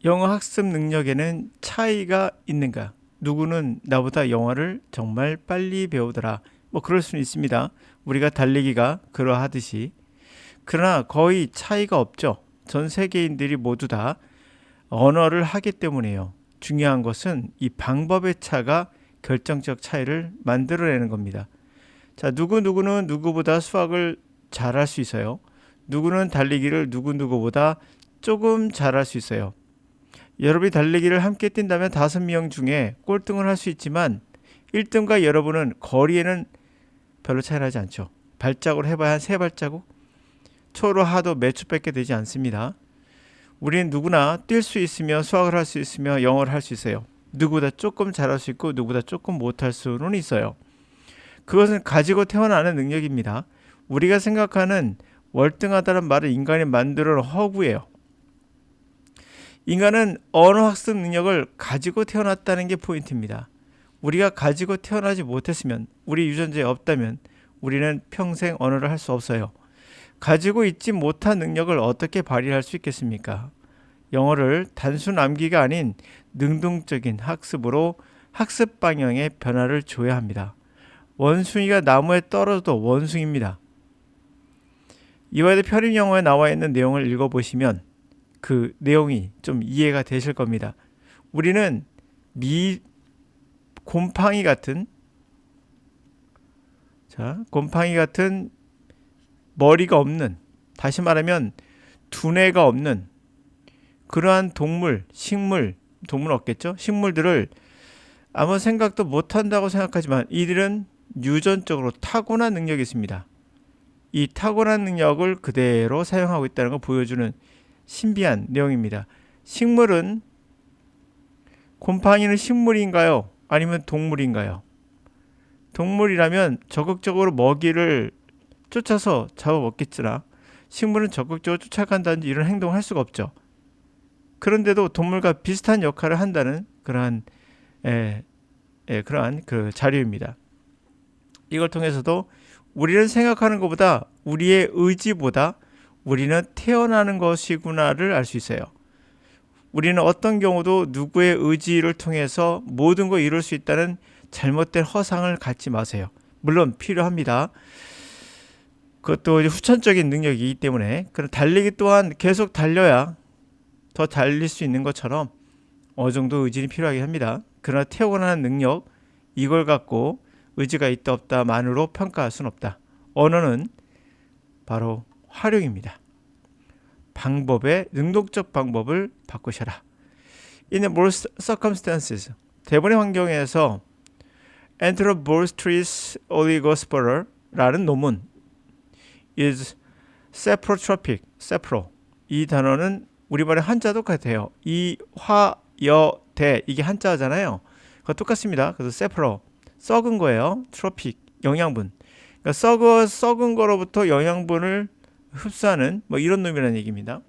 영어 학습 능력에는 차이가 있는가? 누구는 나보다 영어를 정말 빨리 배우더라. 뭐 그럴 수는 있습니다. 우리가 달리기가 그러하듯이. 그러나 거의 차이가 없죠. 전 세계인들이 모두 다 언어를 하기 때문에요. 중요한 것은 이 방법의 차가 결정적 차이를 만들어내는 겁니다. 자, 누구는 누구보다 수학을 잘할 수 있어요. 누구는 달리기를 누구보다 조금 잘할 수 있어요. 여러분이 달리기를 함께 뛴다면 5명 중에 꼴등을 할 수 있지만 1등과 여러분은 거리에는 별로 차이 나지 않죠. 발자국을 해봐야 한 3발자국? 초로 하도 몇 초밖에 되지 않습니다. 우리는 누구나 뛸 수 있으며 수학을 할 수 있으며 영어를 할 수 있어요. 누구보다 조금 잘할 수 있고 누구보다 조금 못할 수는 있어요. 그것은 가지고 태어나는 능력입니다. 우리가 생각하는 월등하다는 말은 인간이 만들어 놓은 허구예요. 인간은 언어 학습 능력을 가지고 태어났다는 게 포인트입니다. 우리가 가지고 태어나지 못했으면, 우리 유전자에 없다면 우리는 평생 언어를 할 수 없어요. 가지고 있지 못한 능력을 어떻게 발휘할 수 있겠습니까? 영어를 단순 암기가 아닌 능동적인 학습으로 학습 방향의 변화를 줘야 합니다. 원숭이가 나무에 떨어져도 원숭이입니다. 이와의 편입 영어에 나와 있는 내용을 읽어보시면 그 내용이 좀 이해가 되실 겁니다. 우리는 곰팡이 같은 곰팡이 같은 머리가 없는, 다시 말하면 두뇌가 없는 그러한 동물은 없겠죠? 식물들을 아무 생각도 못한다고 생각하지만 이들은 유전적으로 타고난 능력이 있습니다. 이 타고난 능력을 그대로 사용하고 있다는 걸 보여주는 신비한 내용입니다. 곰팡이는 식물인가요? 아니면 동물인가요? 동물이라면 적극적으로 먹이를 쫓아서 잡아먹겠으나 식물은 적극적으로 쫓아간다든지 이런 행동을 할 수가 없죠. 그런데도 동물과 비슷한 역할을 한다는 그러한 그 자료입니다. 이걸 통해서도 우리는 생각하는 것보다 우리의 의지보다 우리는 태어나는 것이구나를 알 수 있어요. 우리는 어떤 경우도 누구의 의지를 통해서 모든 걸 이룰 수 있다는 잘못된 허상을 갖지 마세요. 물론 필요합니다. 그것도 후천적인 능력이기 때문에. 그럼 달리기 또한 계속 달려야 더 달릴 수 있는 것처럼 어느 정도 의지는 필요하긴 합니다. 그러나 태어나는 능력, 이걸 갖고 의지가 있다 없다만으로 평가할 수는 없다. 언어는 바로 활용입니다. 능동적 방법을 바꾸셔라. In more circumstances, 대부분의 환경에서 Anthropostris oligosporer라는 논문 is saprotropic, sapro. 이 단어는 우리말의 한자도 똑같아요. 이 화여대 이게 한자잖아요. 그거 똑같습니다. 그래서 sapro 썩은 거예요. tropic 영양분. 그러니까 썩은 거로부터 영양분을 흡수하는 뭐 이런 놈이라는 얘기입니다.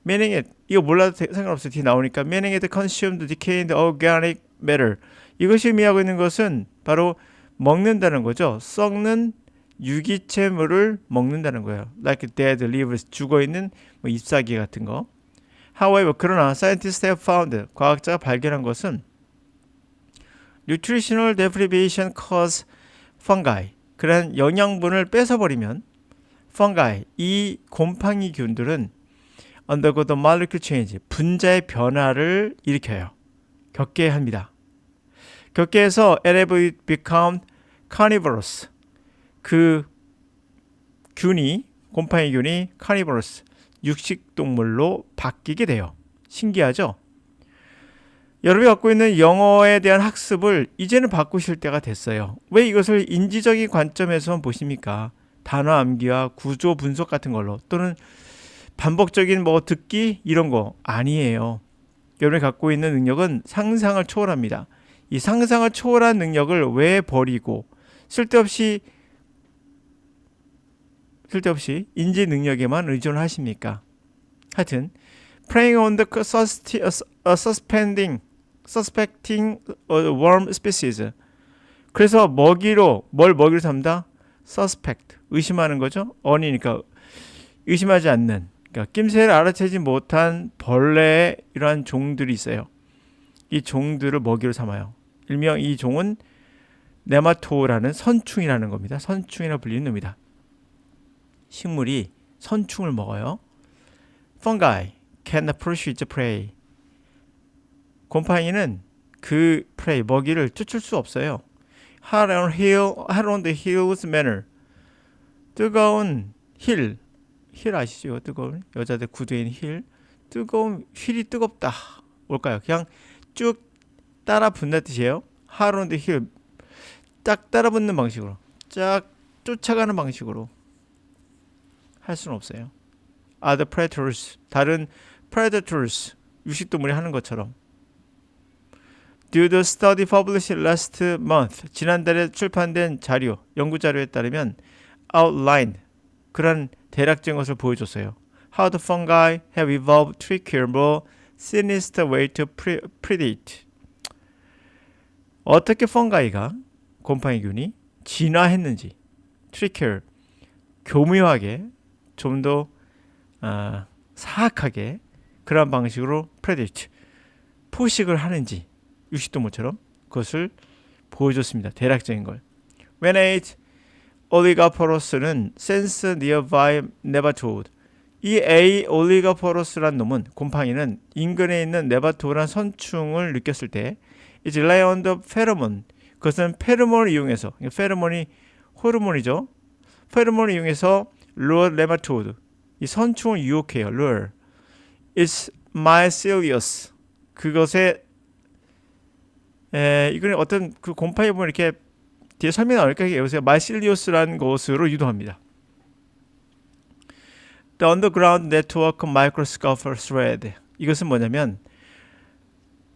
Meaning it, 이거 몰라도 상관없어요. 뒤에 나오니까 meaning it consumed decayed organic matter. 이것이 의미하고 있는 것은 바로 먹는다는 거죠. 썩는 유기체물을 먹는다는 거예요. Like dead leaves, 죽어있는 뭐 잎사귀 같은 거. However, 그러나 scientists have found, 과학자가 발견한 것은 nutritional deprivation cause fungi, 그런 영양분을 뺏어버리면 fungi, 이 곰팡이균들은 undergo the molecular change, 분자의 변화를 일으켜요. 겪게 합니다. 겪게 해서 and have become carnivorous, 그 곰팡이균이 carnivorous, 육식동물로 바뀌게 돼요. 신기하죠? 여러분이 갖고 있는 영어에 대한 학습을 이제는 바꾸실 때가 됐어요. 왜 이것을 인지적인 관점에서 보십니까? 단어 암기와 구조 분석 같은 걸로, 또는 반복적인 뭐 듣기 이런 거 아니에요. 여러분이 갖고 있는 능력은 상상을 초월합니다. 이 상상을 초월한 능력을 왜 버리고 쓸데없이 인지 능력에만 의존하십니까? 하여튼 preying on the suspecting worm species. 그래서 뭘 먹이로 삼다? suspect, 의심하는 거죠. on이니까 의심하지 않는, 그러니까 낌새를 알아채지 못한 벌레의 이러한 종들이 있어요. 이 종들을 먹이로 삼아요. 일명 이 종은 네마토라는 선충이라는 겁니다. 선충이라 불리는 놈이다. 식물이 선충을 먹어요. Fungi can approach its prey. 곰팡이는 그 prey, 먹이를 쫓을 수 없어요. Hot on the heels manner. 뜨거운 힐 아시죠? 뜨거운 여자들 구두에 있는 힐. 뜨거운 휠이 뜨겁다. 뭘까요? 그냥 쭉 따라 붙는 뜻이에요. Hot on the heel. 딱 따라 붙는 방식으로. 쫙 쫓아가는 방식으로 할 수는 없어요. Other predators. 다른 predators. 육식동물이 하는 것처럼. Due to study published last month. 지난달에 출판된 자료, 연구 자료에 따르면 outline. 그런 대략적인 것을 보여줬어요. How the fungi have evolved trickier, more sinister way to predate. 어떻게 펑가이가 곰팡이균이 진화했는지, trickier, 교묘하게, 좀 더 사악하게 그런 방식으로 predate, 포식을 하는지 육식동물처럼 그것을 보여줬습니다. 대략적인 걸. When ate 올리가포로스는 sense nearby nematode. 이 A 올리가포로스란 놈은 곰팡이는 인근에 있는 네마토드란 선충을 느꼈을 때 is rely on the pheromone. 그것은 페로몬을 이용해서, 페로몬이 호르몬이죠. 페로몬을 이용해서 lure nematode. 이 선충을 유혹해요. lure. It's mycelius. 그것에 이거는 어떤 그 곰팡이 보면 이렇게 뒤에 설명이 나오니까 여기서 mycelius라는 것으로 유도합니다. The underground network microscopic thread. 이것은 뭐냐면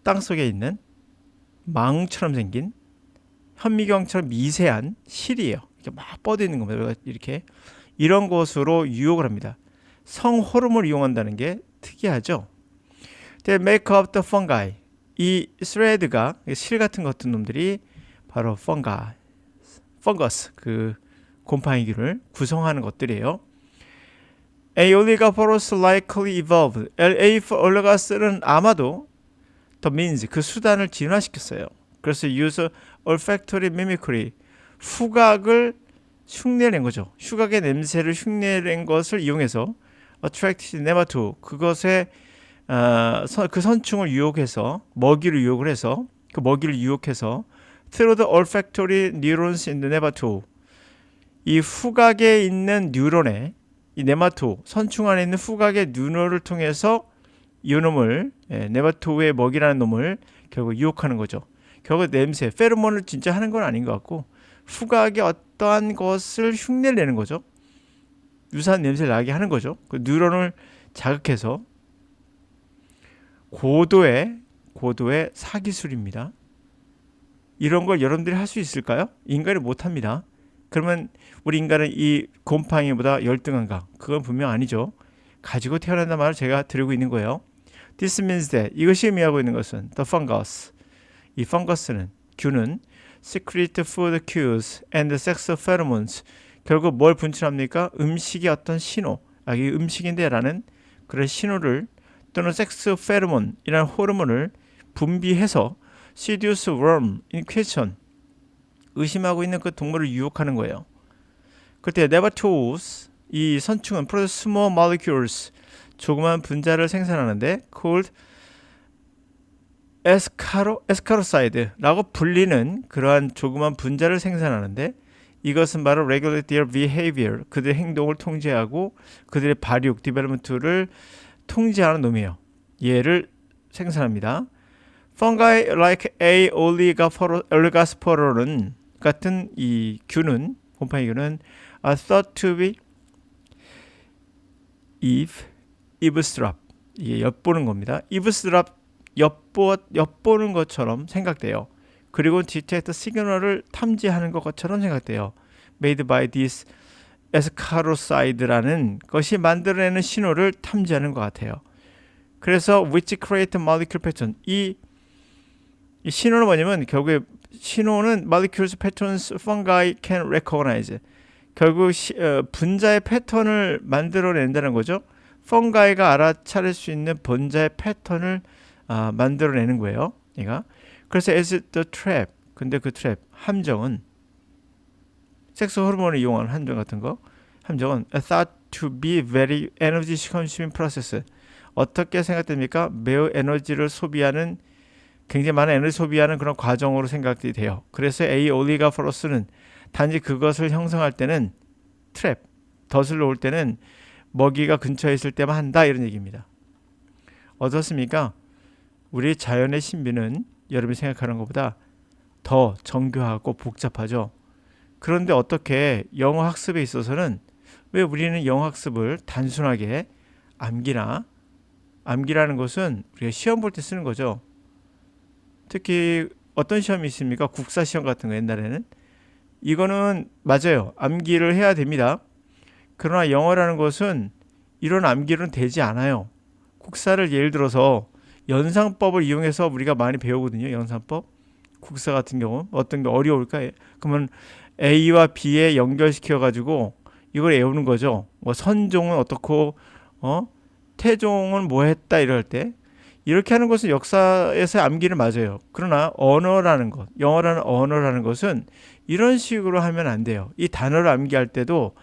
땅 속에 있는 망처럼 생긴 현미경처럼 미세한 실이에요. 이렇게 막 뻗어 있는 겁니다. 이렇게 이런 것으로 유혹을 합니다. 성호르몬을 이용한다는 게 특이하죠. They make up the fungi. 이 thread가 실 같은 같은 놈들이 바로 fungus, 그 곰팡이균을 구성하는 것들이에요. A oligoporus likely evolved. A 올레가스는 아마도 the means, 그 수단을 진화시켰어요. 그래서 use olfactory mimicry, 후각을 흉내낸 거죠. 후각의 냄새를 흉내낸 것을 이용해서 attract nematode, 그것에 그 선충을 유혹해서 먹이를 유혹을 해서 그 먹이를 유혹해서 through the olfactory neurons in the nematode, 이 후각에 있는 뉴런에 이 네마토 선충 안에 있는 후각의 뉴런을 통해서 이 놈을 네마토의 먹이라는 놈을 결국 유혹하는 거죠. 결국 냄새, 페로몬을 진짜 하는 건 아닌 것 같고 후각의 어떠한 것을 흉내를 내는 거죠. 유사한 냄새를 나게 하는 거죠. 그 뉴런을 자극해서 고도의 사기술입니다. 이런 걸 여러분들이 할 수 있을까요? 인간이 못합니다. 그러면 우리 인간은 이 곰팡이보다 열등한가? 그건 분명 아니죠. 가지고 태어난다는 말을 제가 드리고 있는 거예요. This means that, 이것이 의미하고 있는 것은 the fungus, 이 펑거스는, 균은 secrete food cues and sex pheromones, 결국 뭘 분출합니까? 음식의 어떤 신호, 이게 음식인데 라는 그런 신호를 또는 섹스 페로몬이라는 호르몬을 분비해서 seduce worm in question, 의심하고 있는 그 동물을 유혹하는 거예요. 그때 nematodes, 이 선충은 produce small molecules, 조그만 분자를 생산하는데 called escarocide라고 불리는 그러한 조그만 분자를 생산하는데 이것은 바로 regulate their behavior, 그들의 행동을 통제하고 그들의 발육, development를 통제하는 놈이에요. 얘를 생산합니다. Fungi like A. oligosporo는 같은 이 균은, 곰팡이균은 are thought to be eavesdrop, 이게 엿보는 겁니다. eavesdrop, 엿보는 것처럼 생각돼요. 그리고 detect signal을 탐지하는 것처럼 생각돼요. Made by this escarocide라는 것이 만들어내는 신호를 탐지하는 것 같아요. 그래서 which create molecule pattern, 이 신호는 뭐냐면 결국에 신호는 molecules patterns fungi can recognize, 결국 분자의 패턴을 만들어낸다는 거죠. 펑가이가 알아차릴 수 있는 본자의 패턴을 만들어내는 거예요. 얘가. 그래서 as the trap. 근데 그 트랩 함정은 섹스 호르몬을 이용하는 함정 같은 거. 함정은 thought to be very energy consuming process. 어떻게 생각됩니까? 매우 에너지를 소비하는 굉장히 많은 에너지 소비하는 그런 과정으로 생각이 돼요. 그래서 A 올리가포러스는 단지 그것을 형성할 때는 트랩, 덫을 놓을 때는 먹이가 근처에 있을 때만 한다 이런 얘기입니다. 어떻습니까? 우리 자연의 신비는 여러분이 생각하는 것보다 더 정교하고 복잡하죠. 그런데 어떻게 영어 학습에 있어서는 왜 우리는 영어 학습을 단순하게 암기라는 것은 우리가 시험 볼 때 쓰는 거죠. 특히 어떤 시험이 있습니까? 국사 시험 같은 거 옛날에는 이거는 맞아요. 암기를 해야 됩니다. 그러나 영어라는 것은 이런 암기로는 되지 않아요. 국사를 예를 들어서 연상법을 이용해서 우리가 많이 배우거든요. 연상법. 국사 같은 경우 어떤 게 어려울까? 그러면 A와 B에 연결시켜 가지고 이걸 외우는 거죠. 뭐 선종은 어떻고 태종은 뭐 했다 이럴 때 이렇게 하는 것은 역사에서 암기를 맞아요. 그러나 언어라는 것, 영어라는 언어라는 것은 이런 식으로 하면 안 돼요. 이 단어를 암기할 때도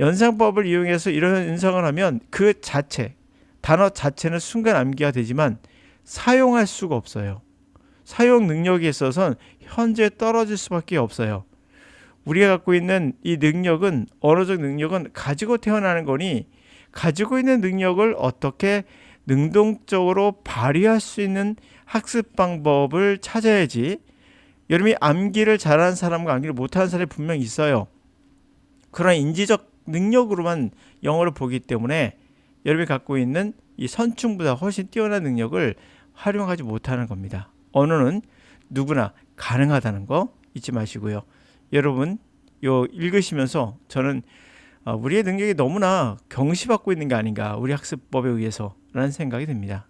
연상법을 이용해서 이런 연상을 하면 그 자체, 단어 자체는 순간 암기가 되지만 사용할 수가 없어요. 사용 능력에 있어서는 현재 떨어질 수밖에 없어요. 우리가 갖고 있는 이 능력은 언어적 능력은 가지고 태어나는 거니 가지고 있는 능력을 어떻게 능동적으로 발휘할 수 있는 학습 방법을 찾아야지. 여러분이 암기를 잘하는 사람과 암기를 못하는 사람이 분명히 있어요. 그러나 인지적 능력으로만 영어를 보기 때문에 여러분이 갖고 있는 이 선충보다 훨씬 뛰어난 능력을 활용하지 못하는 겁니다. 언어는 누구나 가능하다는 거 잊지 마시고요. 여러분 요 읽으시면서 저는 우리의 능력이 너무나 경시받고 있는 게 아닌가 우리 학습법에 의해서 라는 생각이 듭니다.